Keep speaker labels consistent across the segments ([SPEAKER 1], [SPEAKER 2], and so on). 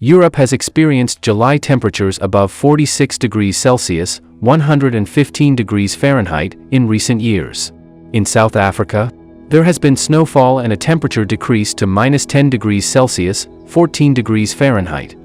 [SPEAKER 1] Europe has experienced July temperatures above 46 degrees Celsius, 115 degrees Fahrenheit, in recent years. In South Africa, there has been snowfall and a temperature decrease to -10 degrees Celsius, 14 degrees Fahrenheit.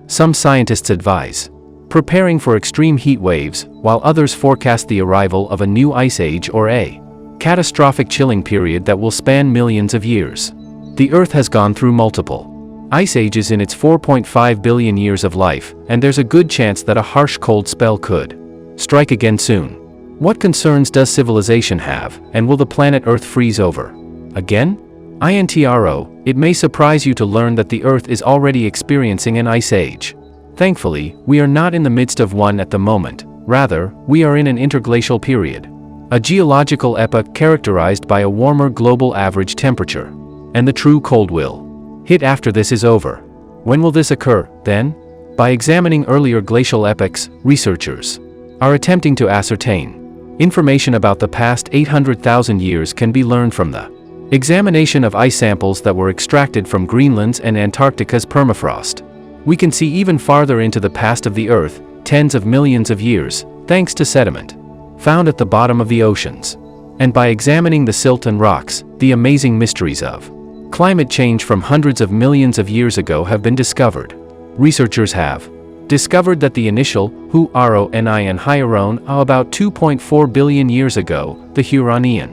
[SPEAKER 1] Some scientists advise preparing for extreme heat waves, while others forecast the arrival of a new ice age or a catastrophic chilling period that will span millions of years. The Earth has gone through multiple ice ages in its 4.5 billion years of life, and there's a good chance that a harsh cold spell could strike again soon. What concerns does civilization have, and will the planet Earth freeze over again? INTRO, it may surprise you to learn that the Earth is already experiencing an ice age. Thankfully, we are not in the midst of one at the moment. Rather, we are in an interglacial period, a geological epoch characterized by a warmer global average temperature. And the true cold will hit after this is over. When will this occur, then? By examining earlier glacial epochs, researchers are attempting to ascertain information about the past 800,000 years can be learned from the examination of ice samples that were extracted from Greenland's and Antarctica's permafrost. We can see even farther into the past of the Earth, tens of millions of years, thanks to sediment found at the bottom of the oceans. And by examining the silt and rocks, the amazing mysteries of climate change from hundreds of millions of years ago have been discovered. Researchers have discovered that the initial Huronian and Hyaron about 2.4 billion years ago, the Huronian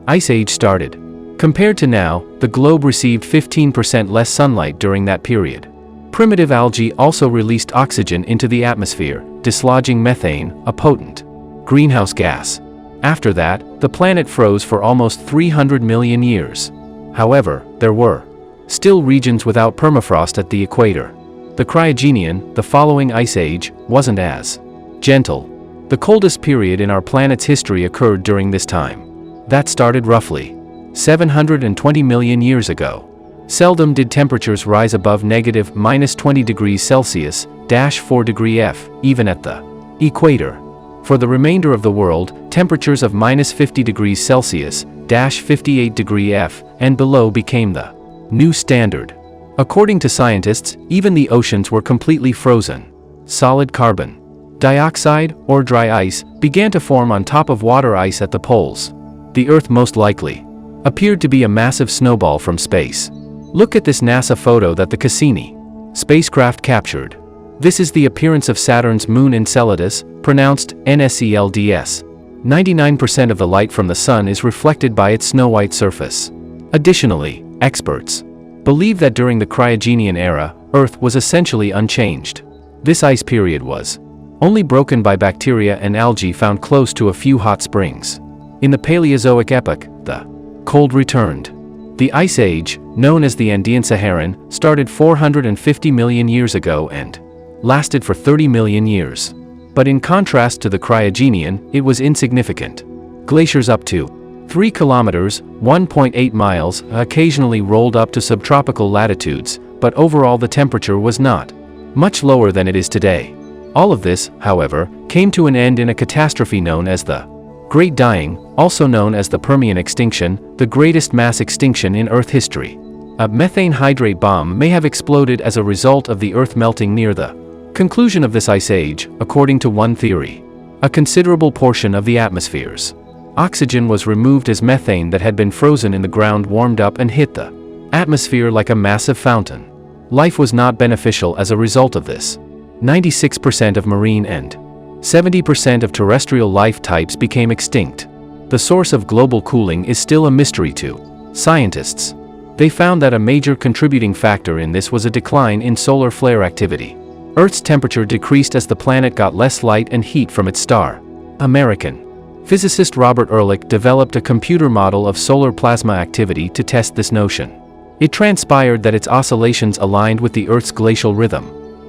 [SPEAKER 1] ice age started. Compared to now, the globe received 15% less sunlight during that period. Primitive algae also released oxygen into the atmosphere, dislodging methane, a potent greenhouse gas. After that, the planet froze for almost 300 million years. However, there were still regions without permafrost at the equator. The Cryogenian, the following ice age, wasn't as gentle. The coldest period in our planet's history occurred during this time. That started roughly 720 million years ago. Seldom did temperatures rise above -20 degrees Celsius, -4 degree F, even at the equator. For the remainder of the world, temperatures of -50 degrees Celsius, -58 degree F, and below became the new standard. According to scientists, even the oceans were completely frozen. Solid carbon dioxide, or dry ice, began to form on top of water ice at the poles. The Earth most likely appeared to be a massive snowball from space. Look at this NASA photo that the Cassini spacecraft captured. This is the appearance of Saturn's moon Enceladus, pronounced NSELDS. 99% of the light from the sun is reflected by its snow-white surface. Additionally, experts believe that during the Cryogenian era, Earth was essentially unchanged. This ice period was only broken by bacteria and algae found close to a few hot springs. In the Paleozoic epoch, the cold returned. The Ice Age, known as the Andean-Saharan, started 450 million years ago and lasted for 30 million years. But in contrast to the Cryogenian, it was insignificant. Glaciers up to 3 kilometers, 1.8 miles, occasionally rolled up to subtropical latitudes, but overall the temperature was not much lower than it is today. All of this, however, came to an end in a catastrophe known as the Great Dying, also known as the Permian extinction, the greatest mass extinction in Earth history. A methane hydrate bomb may have exploded as a result of the Earth melting near the conclusion of this ice age, according to one theory. A considerable portion of the atmosphere's oxygen was removed as methane that had been frozen in the ground warmed up and hit the atmosphere like a massive fountain. Life was not beneficial as a result of this. 96% of marine and 70% of terrestrial life types became extinct. The source of global cooling is still a mystery to scientists. They found that a major contributing factor in this was a decline in solar flare activity. Earth's temperature decreased as the planet got less light and heat from its star. American physicist Robert Ehrlich developed a computer model of solar plasma activity to test this notion. It transpired that its oscillations aligned with the Earth's glacial rhythm.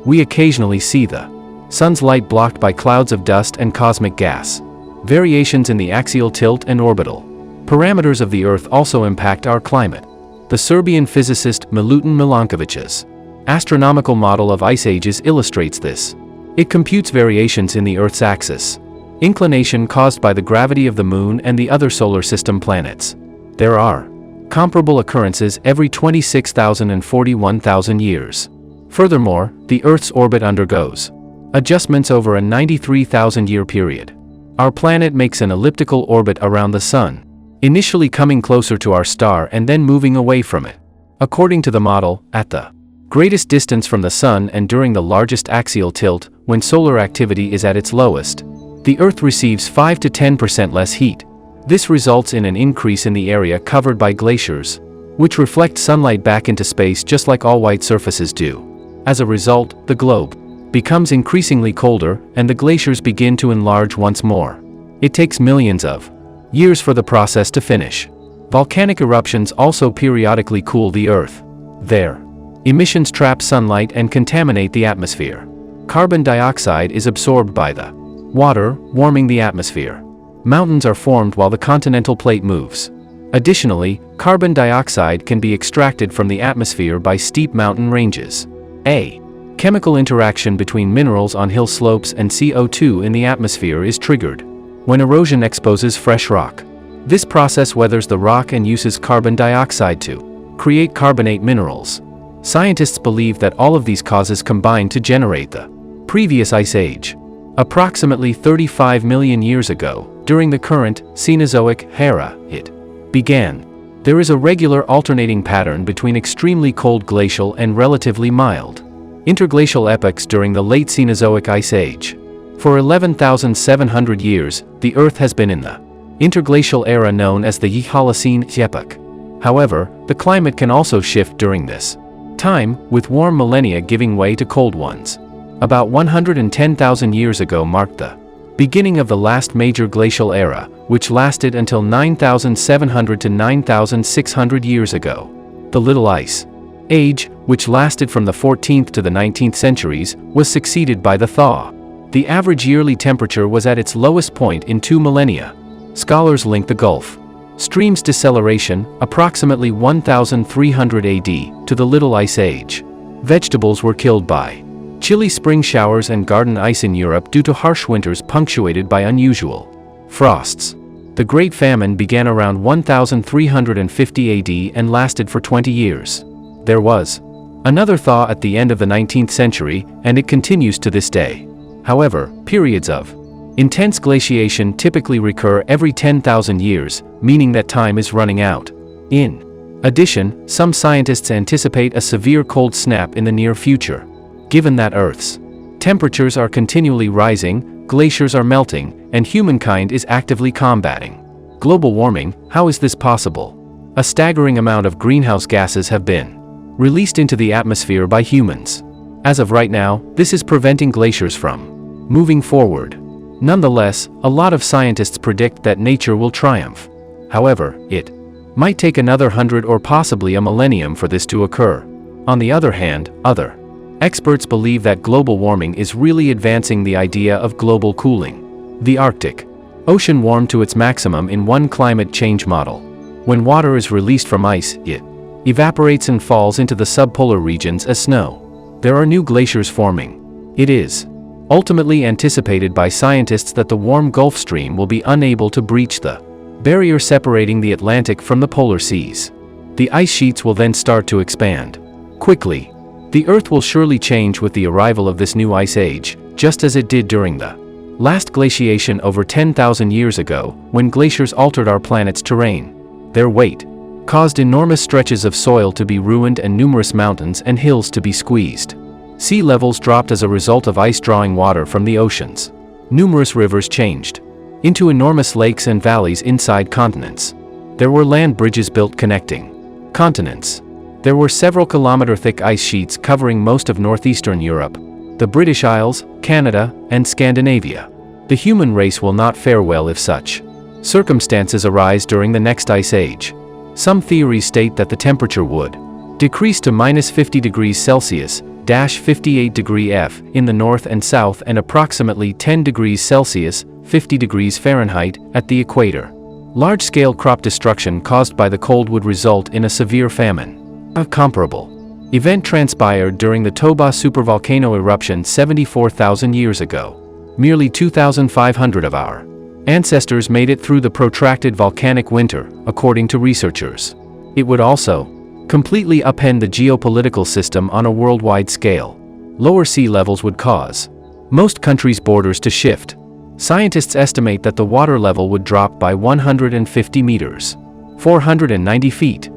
[SPEAKER 1] We occasionally see the sun's light blocked by clouds of dust and cosmic gas. Variations in the axial tilt and orbital parameters of the Earth also impact our climate. The Serbian physicist Milutin Milankovic's astronomical model of ice ages illustrates this. It computes variations in the Earth's axis inclination caused by the gravity of the Moon and the other solar system planets. There are comparable occurrences every 26,000 and 41,000 years. Furthermore, the Earth's orbit undergoes adjustments over a 93,000-year period. Our planet makes an elliptical orbit around the Sun, initially coming closer to our star and then moving away from it. According to the model, at the greatest distance from the Sun and during the largest axial tilt, when solar activity is at its lowest, the Earth receives 5 to 10% less heat. This results in an increase in the area covered by glaciers, which reflect sunlight back into space just like all white surfaces do. As a result, the globe becomes increasingly colder, and the glaciers begin to enlarge once more. It takes millions of years for the process to finish. Volcanic eruptions also periodically cool the Earth. Their emissions trap sunlight and contaminate the atmosphere. Carbon dioxide is absorbed by the water, warming the atmosphere. Mountains are formed while the continental plate moves. Additionally, carbon dioxide can be extracted from the atmosphere by steep mountain ranges. A chemical interaction between minerals on hill slopes and CO2 in the atmosphere is triggered when erosion exposes fresh rock. This process weathers the rock and uses carbon dioxide to create carbonate minerals. Scientists believe that all of these causes combine to generate the previous ice age. Approximately 35 million years ago, during the current Cenozoic era, it began. There is a regular alternating pattern between extremely cold glacial and relatively mild interglacial epochs during the late Cenozoic Ice Age. For 11,700 years, the Earth has been in the interglacial era known as the Holocene epoch. However, the climate can also shift during this time, with warm millennia giving way to cold ones. About 110,000 years ago marked the beginning of the last major glacial era, which lasted until 9,700 to 9,600 years ago. The Little Ice Age, which lasted from the 14th to the 19th centuries, was succeeded by the Thaw. The average yearly temperature was at its lowest point in 2 millennia. Scholars link the Gulf Stream's deceleration, approximately 1300 AD, to the Little Ice Age. Vegetables were killed by chilly spring showers and garden ice in Europe due to harsh winters punctuated by unusual frosts. The Great Famine began around 1350 AD and lasted for 20 years. There was another thaw at the end of the 19th century, and it continues to this day. However, periods of intense glaciation typically recur every 10,000 years, meaning that time is running out. In addition, some scientists anticipate a severe cold snap in the near future. Given that Earth's temperatures are continually rising, glaciers are melting, and humankind is actively combating global warming, how is this possible? A staggering amount of greenhouse gases have been released into the atmosphere by humans. As of right now, this is preventing glaciers from moving forward. Nonetheless, a lot of scientists predict that nature will triumph. However, it might take another 100 or possibly a millennium for this to occur. On the other hand, other experts believe that global warming is really advancing the idea of global cooling. The Arctic Ocean warmed to its maximum in one climate change model. When water is released from ice, it evaporates and falls into the subpolar regions as snow. There are new glaciers forming. It is ultimately anticipated by scientists that the warm Gulf Stream will be unable to breach the barrier separating the Atlantic from the polar seas. The ice sheets will then start to expand quickly. The Earth will surely change with the arrival of this new ice age, just as it did during the last glaciation over 10,000 years ago, when glaciers altered our planet's terrain. Their weight caused enormous stretches of soil to be ruined and numerous mountains and hills to be squeezed. Sea levels dropped as a result of ice drawing water from the oceans. Numerous rivers changed into enormous lakes and valleys inside continents. There were land bridges built connecting continents. There were several kilometer-thick ice sheets covering most of northeastern Europe, the British Isles, Canada, and Scandinavia. The human race will not fare well if such circumstances arise during the next ice age. Some theories state that the temperature would decrease to -50 degrees Celsius, -58 degree F, in the north and south and approximately 10 degrees Celsius, 50 degrees Fahrenheit, at the equator. Large-scale crop destruction caused by the cold would result in a severe famine. A comparable event transpired during the Toba supervolcano eruption 74,000 years ago. Merely 2,500 of our ancestors made it through the protracted volcanic winter, according to researchers. It would also completely upend the geopolitical system on a worldwide scale. Lower sea levels would cause most countries' borders to shift. Scientists estimate that the water level would drop by 150 meters, 490 feet.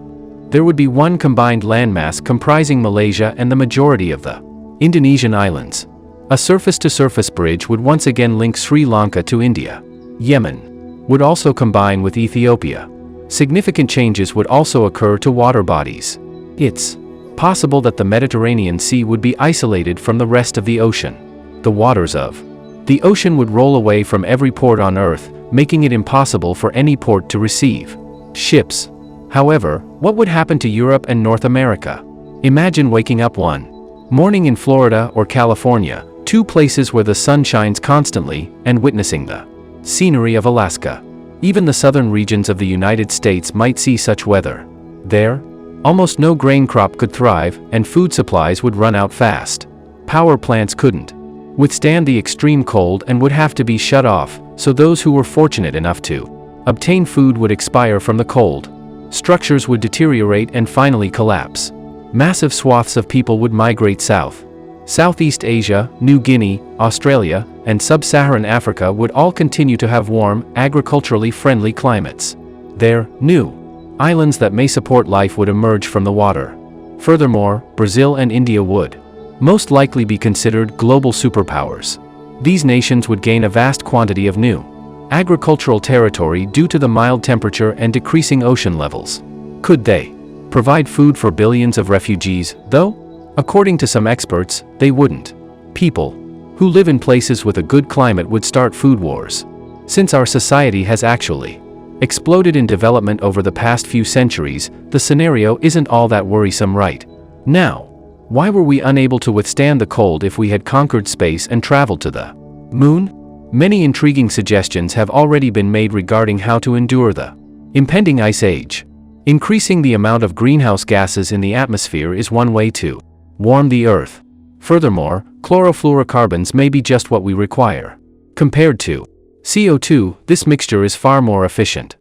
[SPEAKER 1] There would be one combined landmass comprising Malaysia and the majority of the Indonesian islands. A surface-to-surface bridge would once again link Sri Lanka to India. Yemen would also combine with Ethiopia. Significant changes would also occur to water bodies. It's possible that the Mediterranean Sea would be isolated from the rest of the ocean. The waters of the ocean would roll away from every port on Earth, making it impossible for any port to receive ships. However, what would happen to Europe and North America? Imagine waking up one morning in Florida or California, two places where the sun shines constantly, and witnessing the scenery of Alaska. Even the southern regions of the United States might see such weather. There, almost no grain crop could thrive, and food supplies would run out fast. Power plants couldn't withstand the extreme cold and would have to be shut off, so those who were fortunate enough to obtain food would expire from the cold. Structures would deteriorate and finally collapse. Massive swaths of people would migrate south. Southeast Asia, New Guinea, Australia, and Sub-Saharan Africa would all continue to have warm, agriculturally friendly climates. There, new islands that may support life would emerge from the water. Furthermore, Brazil and India would most likely be considered global superpowers. These nations would gain a vast quantity of new agricultural territory due to the mild temperature and decreasing ocean levels. Could they provide food for billions of refugees, though? According to some experts, they wouldn't. People who live in places with a good climate would start food wars. Since our society has actually exploded in development over the past few centuries, the scenario isn't all that worrisome right now. Why were we unable to withstand the cold if we had conquered space and traveled to the moon? Many intriguing suggestions have already been made regarding how to endure the impending ice age. Increasing the amount of greenhouse gases in the atmosphere is one way to warm the Earth. Furthermore, chlorofluorocarbons may be just what we require. Compared to CO2, this mixture is far more efficient.